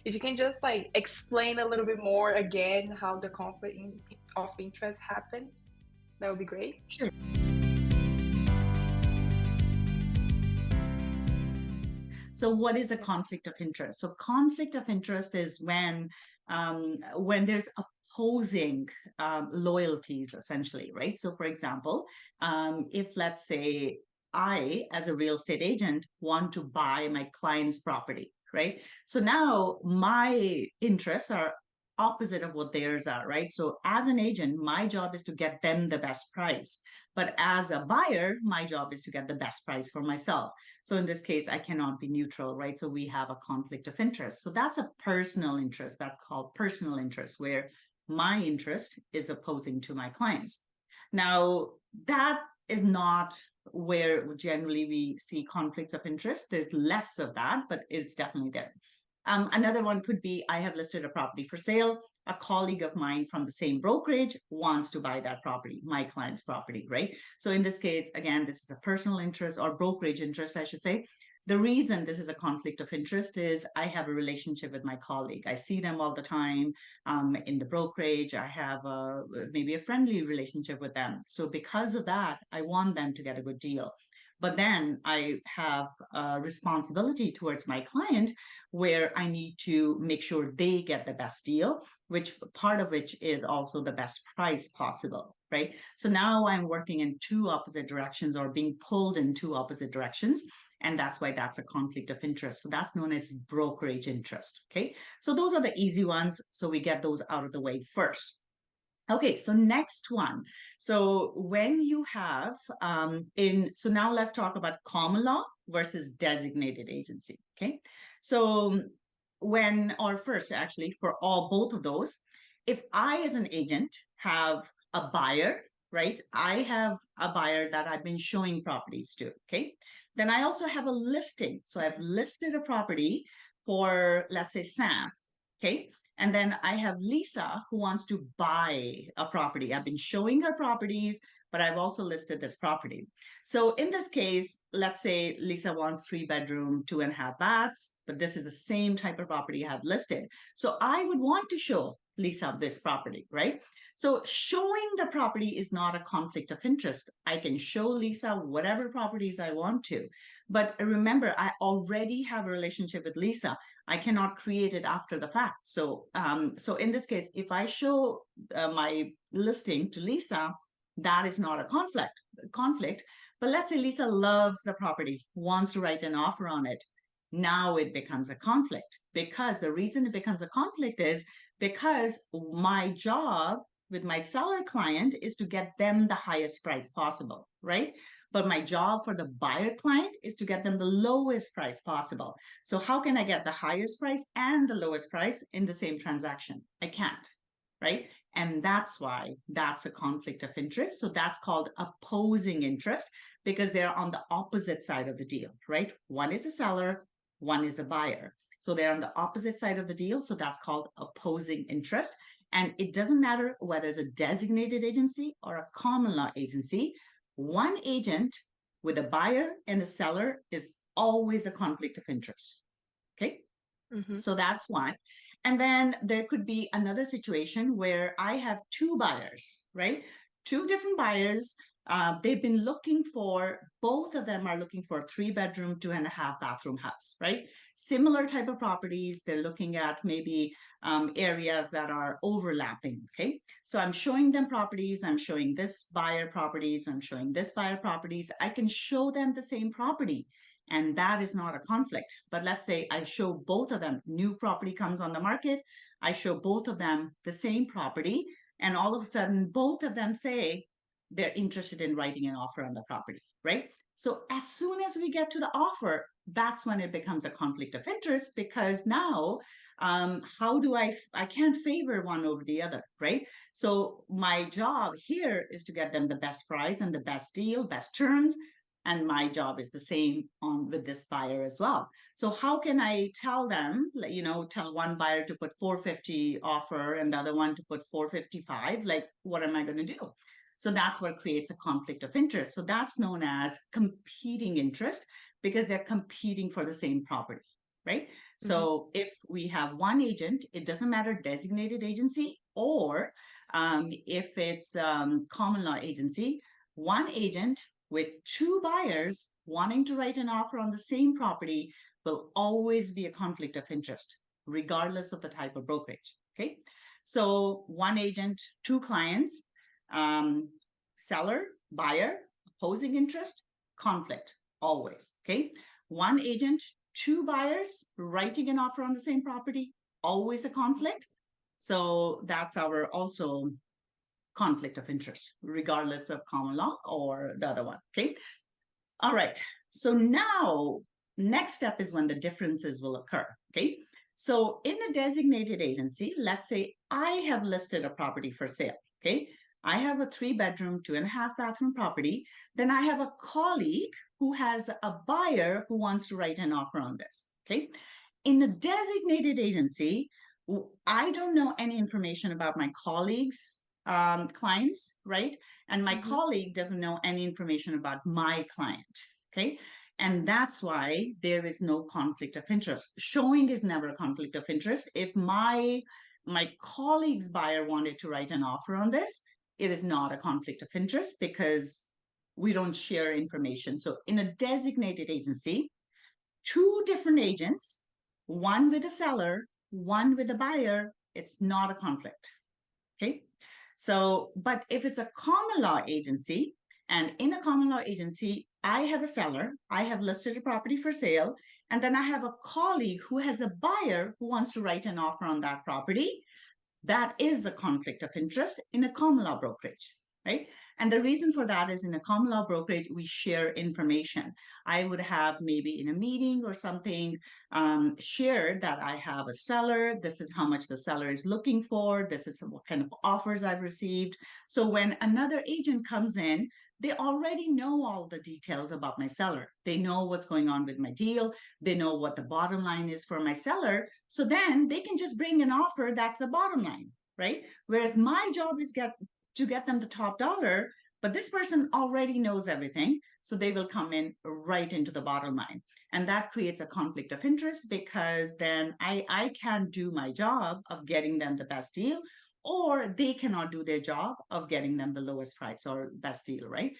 if you can just like explain a little bit more again how the of interest happened, that would be great. Sure. So what is a conflict of interest? So conflict of interest is when there's opposing loyalties, essentially, right? So for example, if let's say I, as a real estate agent, want to buy my client's property, right? So now my interests are opposite of what theirs are, right? So as an agent, my job is to get them the best price. But as a buyer, my job is to get the best price for myself. So in this case, I cannot be neutral, right? So we have a conflict of interest. So that's a personal interest. That's called personal interest, where my interest is opposing to my clients. Now, that is not where generally we see conflicts of interest. There's less of that, but it's definitely there. Another one could be I have listed a property for sale. A colleague of mine from the same brokerage wants to buy that property, my client's property, right? So in this case, again, this is a personal interest or brokerage interest, I should say. The reason this is a conflict of interest is I have a relationship with my colleague. I see them all the time in the brokerage. I have maybe a friendly relationship with them. So because of that, I want them to get a good deal. But then I have a responsibility towards my client where I need to make sure they get the best deal, which part of which is also the best price possible, right? So now I'm working in two opposite directions or being pulled in two opposite directions. And that's why that's a conflict of interest. So that's known as brokerage interest. Okay. So those are the easy ones. So we get those out of the way first. Okay, so next one. So when you have so now let's talk about common law versus designated agency. Okay, so or first actually for both of those, if I as an agent have a buyer, right? I have a buyer that I've been showing properties to. Okay, then I also have a listing. So I've listed a property for, let's say, Sam. Okay. And then I have Lisa who wants to buy a property. I've been showing her properties, but I've also listed this property. So in this case, let's say Lisa wants 3 bedroom, 2.5 baths, but this is the same type of property I have listed. So I would want to show Lisa this property, right? So showing the property is not a conflict of interest. I can show Lisa whatever properties I want to. But remember, I already have a relationship with Lisa. I cannot create it after the fact. So, so in this case, if I show my listing to Lisa, that is not a conflict. But let's say Lisa loves the property, wants to write an offer on it. Now it becomes a conflict, because the reason it becomes a conflict is because my job with my seller client is to get them the highest price possible, right? But my job for the buyer client is to get them the lowest price possible. So how can I get the highest price and the lowest price in the same transaction? I can't, right? And that's why that's a conflict of interest. So that's called opposing interest, because they're on the opposite side of the deal, right? One is a seller, one is a buyer. So they're on the opposite side of the deal. So that's called opposing interest. And it doesn't matter whether it's a designated agency or a common law agency. One agent with a buyer and a seller is always a conflict of interest. Okay. Mm-hmm. So that's one. And then there could be another situation where I have two buyers, right? Two different buyers. They've been looking for, both of them are looking for a 3 bedroom, 2.5 bathroom house, right? Similar type of properties. They're looking at maybe areas that are overlapping, okay? So I'm showing them properties. I'm showing this buyer properties. I'm showing this buyer properties. I can show them the same property, and that is not a conflict. But let's say I show both of them, new property comes on the market. I show both of them the same property, and all of a sudden, both of them say, they're interested in writing an offer on the property, right? So as soon as we get to the offer, that's when it becomes a conflict of interest, because now how do I can't favor one over the other, right? So my job here is to get them the best price and the best deal, best terms. And my job is the same on with this buyer as well. So how can I tell them, tell one buyer to put 450 offer and the other one to put 455? Like, what am I going to do? So that's what creates a conflict of interest. So that's known as competing interest, because they're competing for the same property, right? Mm-hmm. So if we have one agent, it doesn't matter designated agency or if it's common law agency, one agent with two buyers wanting to write an offer on the same property will always be a conflict of interest, regardless of the type of brokerage. Okay. So one agent, two clients, um, seller, buyer, opposing interest, conflict, always. Okay. One agent, two buyers writing an offer on the same property, always a conflict. So that's our also conflict of interest, regardless of common law or the other one. Okay. All right. So now, next step is when the differences will occur. Okay. So in a designated agency, let's say I have listed a property for sale. Okay. I have a 3-bedroom, 2.5-bathroom property. Then I have a colleague who has a buyer who wants to write an offer on this. Okay. In a designated agency, I don't know any information about my colleagues' clients, right? And my Mm-hmm. colleague doesn't know any information about my client. Okay. And that's why there is no conflict of interest. Showing is never a conflict of interest. If my colleague's buyer wanted to write an offer on this, it is not a conflict of interest because we don't share information. So in a designated agency, two different agents, one with a seller, one with a buyer, it's not a conflict. Okay. So, but if it's a common law agency, and in a common law agency, I have a seller, I have listed a property for sale, and then I have a colleague who has a buyer who wants to write an offer on that property, that is a conflict of interest in a common law brokerage, right? And the reason for that is in a common law brokerage, we share information. I would have maybe in a meeting or something shared that I have a seller. This is how much the seller is looking for. This is what kind of offers I've received. So when another agent comes in, they already know all the details about my seller. They know what's going on with my deal. They know what the bottom line is for my seller. So then they can just bring an offer that's the bottom line, right? Whereas my job is to get them the top dollar, but this person already knows everything. So they will come in right into the bottom line. And that creates a conflict of interest because then I can't do my job of getting them the best deal, or they cannot do their job of getting them the lowest price or best deal, right?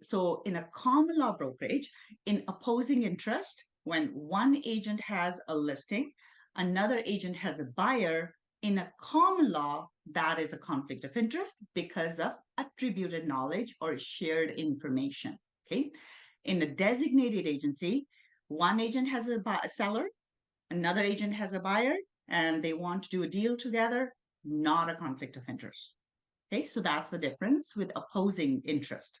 So in a common law brokerage, in opposing interest, when one agent has a listing, another agent has a buyer, in a common law, that is a conflict of interest because of attributed knowledge or shared information. Okay. In a designated agency, one agent has a seller, another agent has a buyer, and they want to do a deal together, not a conflict of interest. Okay. So that's the difference with opposing interest.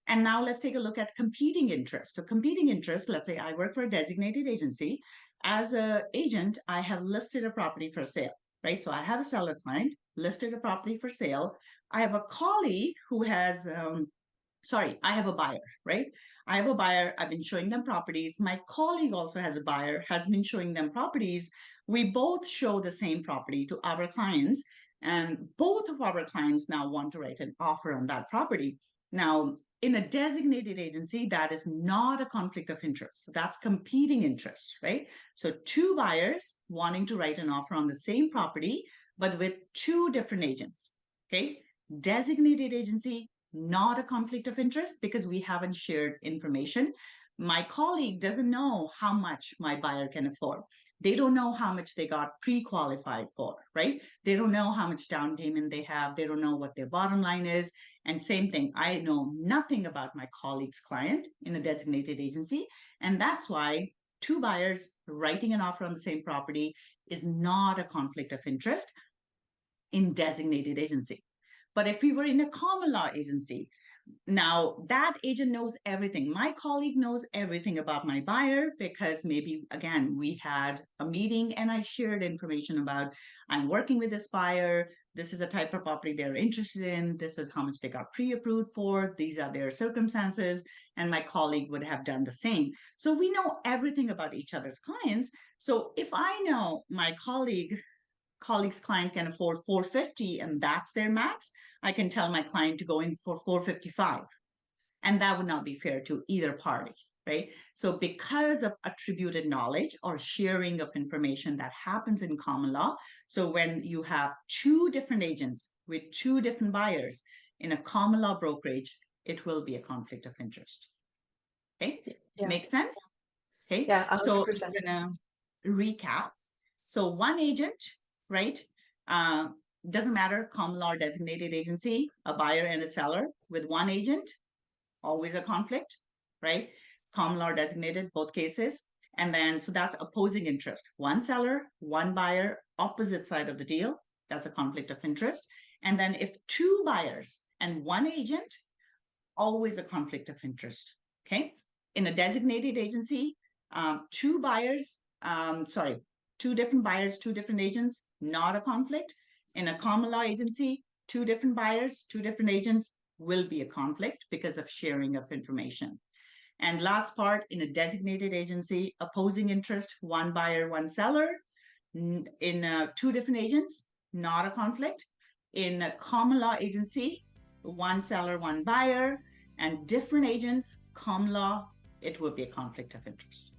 And now let's take a look at competing interest. So competing interest, let's say I work for a designated agency. As an agent, I have listed a property for sale, right? So I have a seller client, listed a property for sale. I have a colleague who has, I have a buyer, right? I have a buyer. I've been showing them properties. My colleague also has a buyer, has been showing them properties. We both show the same property to our clients, and both of our clients now want to write an offer on that property. Now, in a designated agency, that is not a conflict of interest. So that's competing interest, right? So two buyers wanting to write an offer on the same property, but with two different agents, okay? Designated agency, not a conflict of interest because we haven't shared information. My colleague doesn't know how much my buyer can afford. They don't know how much they got pre-qualified for, right? They don't know how much down payment they have. They don't know what their bottom line is. And same thing, I know nothing about my colleague's client in a designated agency. And that's why two buyers writing an offer on the same property is not a conflict of interest in designated agency. But if we were in a common law agency, now that agent knows everything. My colleague knows everything about my buyer because maybe, again, we had a meeting and I shared information about I'm working with this buyer. This is the type of property they're interested in. This is how much they got pre-approved for. These are their circumstances. And my colleague would have done the same. So we know everything about each other's clients. So if I know my colleague's client can afford 450 and that's their max, I can tell my client to go in for 455. And that would not be fair to either party, right? So because of attributed knowledge or sharing of information that happens in common law, so when you have two different agents with two different buyers in a common law brokerage, it will be a conflict of interest. Okay, Yeah. make sense? Okay, Yeah, so 100%. I'm gonna recap. So one agent, right? Uh, doesn't matter, common law or designated agency, a buyer and a seller with one agent, always a conflict, right? Common law designated, both cases. And then, so that's opposing interest. One seller, one buyer, opposite side of the deal. That's a conflict of interest. And then if two buyers and one agent, always a conflict of interest. Okay. In a designated agency, two buyers, two different buyers, two different agents, not a conflict. In a common law agency, two different buyers, two different agents will be a conflict because of sharing of information. And last part, in a designated agency, opposing interest, one buyer, one seller. In two different agents, not a conflict. In a common law agency, one seller, one buyer, and different agents, common law, it would be a conflict of interest.